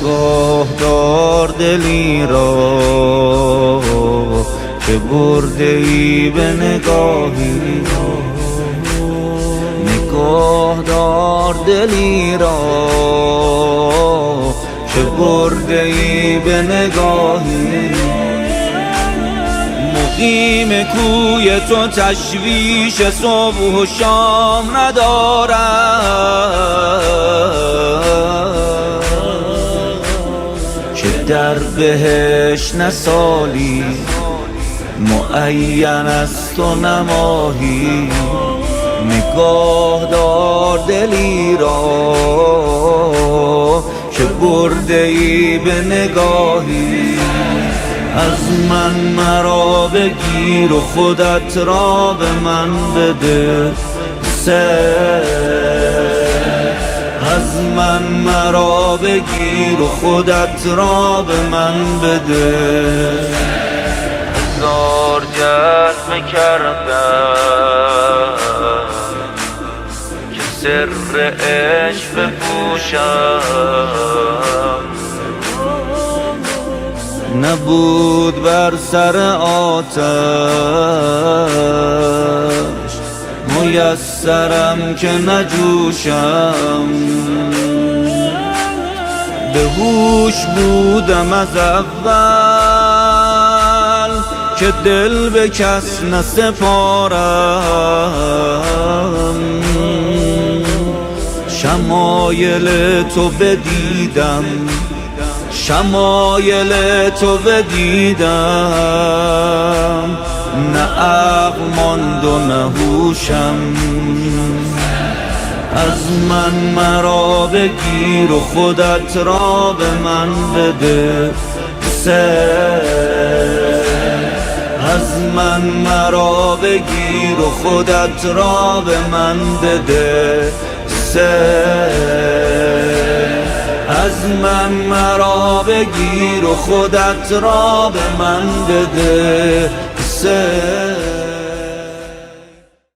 نگاه دار دلی را که برده ای به نگاهی، نگاه دار دلی را که برده ای به نگاهی. مقیم کوی تو تشویش صبح و شام ندارد که در بهش نه سالی معین است و نه ماهی. نگاه دار دلی را که برده ای به نگاهی. از من مرا بگیر و خودت را به من بده از من مرا بگیر و خودت را به من بده. هزار جلوه کردم که سر عشق بپوشم، نبود بر سر آتش میسرم که نجوشم. به هوش بودم از اول که دل به کس نسپارم. شمایل تو بدیدم، شمایل تو بدیدم، نه عقل ماند و نه هوشم. از من مرا بگیر و خودت را به من بده از من مرا بگیر و خودت را به من بده از من مرا بگیر و خودت را به من بده